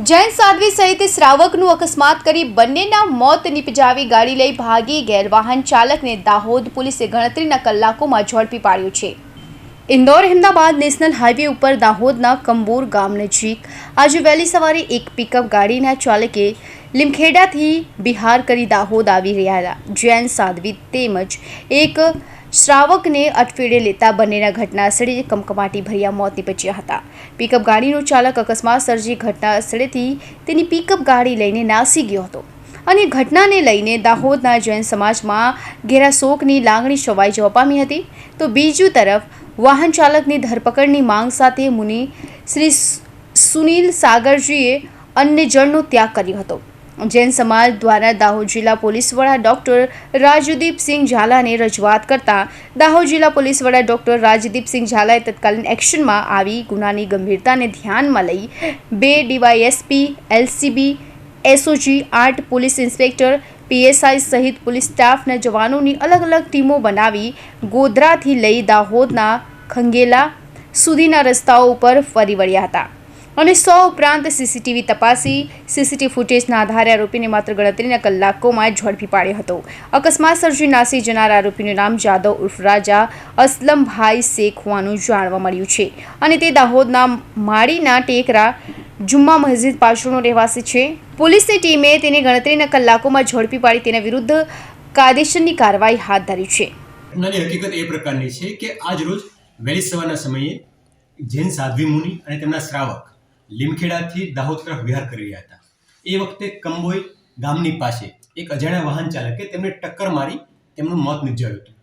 જૈન સાધ્વી સહિત શ્રાવકનું અકસ્માત કરી બંનેના મોત નિપજાવી ગાડી લઈ ભાગી ગયેલ વાહન ચાલકને દાહોદ પોલીસે ગણતરીના કલાકોમાં ઝડપી પાડ્યો છે। ઇન્દોર અમદાવાદ નેશનલ હાઈવે ઉપર દાહોદના કંબોર ગામ નજીક આજે વહેલી સવારે એક પિકઅપ ગાડીના ચાલકે લીમખેડાથી બિહાર કરી દાહોદ આવી રહ્યા હતા। જૈન સાધ્વી તેમજ એક શ્રાવકને અટફેટે લેતા બંનેના ઘટના સ્થળે કમકમાટી ભર્યા મોત નીપજ્યા હતા। પિકઅપ ગાડીનો ચાલક અકસ્માત સર્જી ઘટના સ્થળેથી તેની પિકઅપ ગાડી લઈને નાસી ગયો હતો અને ઘટનાને લઈને દાહોદના જૈન સમાજમાં ઘેરા શોકની લાગણી છવાઈ જવા પામી હતી। તો બીજી તરફ વાહન ચાલકની ધરપકડની માંગ સાથે મુનિ શ્રી સુનિલ સાગરજીએ અન્ય જળનો ત્યાગ કર્યો હતો। જૈન સમાજ દ્વારા દાહોદ જિલ્લા પોલીસ વડા ડોક્ટર રાજદીપસિંહ ઝાલાને રજૂઆત કરતા દાહોદ જિલ્લા પોલીસ વડા ડોક્ટર રાજદીપસિંહ ઝાલાએ તત્કાલીન એક્શનમાં આવી ગુનાની ગંભીરતાને ધ્યાનમાં લઈ 2 DYSP, LCB, SOG, 8 police inspector, PSI સહિત પોલીસ સ્ટાફના જવાનોની અલગ અલગ ટીમો બનાવી ગોધરાથી લઈ દાહોદના ખંગેલા સુધીના રસ્તાઓ ઉપર ફરી વળ્યા હતા અને 100 ઉપરાંત સીસીટીવી તપાસી સીસીટીવી ફૂટેજના આધારે આરોપીને માત્ર ગણતરીના કલાકોમાં ઝડપી પાડ્યો હતો। અકસ્માત સર્જી નાસી જનાર આરોપીનું નામ જાદવ ઉર્ફ રાજા અસલમભાઈ શેખ હોવાનું જાણવા મળ્યું છે અને તે દાહોદના માળીના ટેકરા જુમ્મા મસ્જિદ પાછળનો રહેવાસી છે। પોલીસની ટીમે તેને ગણતરીના કલાકોમાં ઝડપી પાડી તેના વિરુદ્ધ કાયદેસરની કાર્યવાહી હાથ ધરી છે। ઘટનાની હકીકત એ પ્રકારની છે કે આજ રોજ વહેલી સવારના સમયે જૈન સાધ્વી મુનિ અને તેમના શ્રાવક લીમખેડાથી દાહોદ તરફ વિહાર કરી રહ્યા હતા। એ વખતે કંબોઈ ગામની પાસે એક અજાણ્યા વાહન ચાલકે તેમને ટક્કર મારી તેમનું મોત નિપજાવ્યું હતું।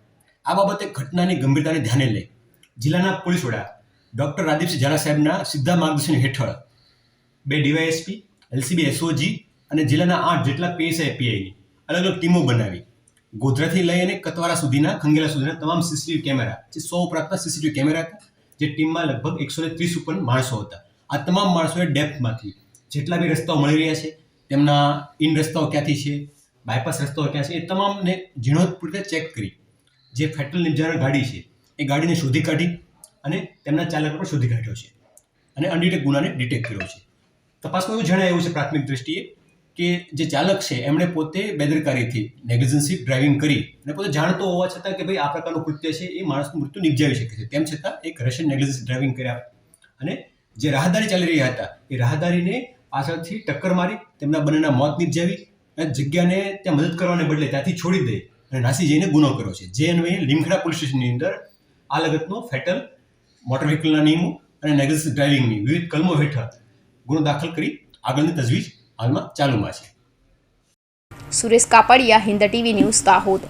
આ બાબતે ઘટનાની ગંભીરતાને ધ્યાને લઈ જિલ્લાના પોલીસ વડા ડોક્ટર રાજદીપસિંહ ઝાલા સાહેબના સીધા માર્ગદર્શન હેઠળ 2 ડીવાયએસપી, એલસીબી, એસઓજી અને જિલ્લાના 8 જેટલા પીએસઆઈ, પીઆઈની અલગ અલગ ટીમો બનાવી ગોધરાથી લઈ અને કતવારા સુધીના, ખંગેલા સુધીના તમામ સીસીટીવી કેમેરા, જે 100 ઉપરાંતના સીસીટીવી કેમેરા હતા, જે ટીમમાં લગભગ 130 ઉપર માણસો હતા। આ તમામ માણસોએ ડેપ્થમાંથી જેટલા બી રસ્તાઓ મળી રહ્યા છે, તેમના ઇન રસ્તાઓ ક્યાંથી છે, બાયપાસ રસ્તાઓ ક્યાં છે, એ તમામને ઝીણવટપૂર્વક ચેક કરી જે ફેટલ નિપજાવનાર ગાડી છે એ ગાડીને શોધી કાઢી અને તેમના ચાલક પર શોધી કાઢ્યો છે અને અનડિટેક્ટ ગુનાને ડિટેક્ટ કર્યો છે। તપાસમાં એવું જણાય એવું છે પ્રાથમિક દ્રષ્ટિએ કે જે ચાલક છે એમણે પોતે બેદરકારીથી નેગ્લિજન્સી ડ્રાઇવિંગ કરી અને પોતે જાણતો હોવા છતાં કે ભાઈ આ પ્રકારનું કૃત્ય છે એ માણસનું મૃત્યુ નિપજાવી શકે છે, તેમ છતાં એક રશિયન નેગ્લિજન્સી ડ્રાઇવિંગ કર્યા અને જે રાહદારી ચાલી રહ્યા હતા એ રાહદારીને પાછળથી ટક્કર મારી તેમના બંનેના મોત નિપજાવી અને જગ્યાને ત્યાં મદદ કરવાને બદલે ત્યાંથી છોડી દઈ અને નાસી જઈને ગુનો કર્યો છે। જે અન્વયે લીમખેડા પોલીસ સ્ટેશનની અંદર આ લગતનો ફેટલ મોટર વ્હીકલના નિયમો અને નેગ્લિજન્સી ડ્રાઇવિંગની વિવિધ કલમો હેઠળ ગુનો દાખલ કરી આગળની તજવીજ હાલમાં ચાલુમાં છે। Suresh Kapadia, Hind TV news, Dahod.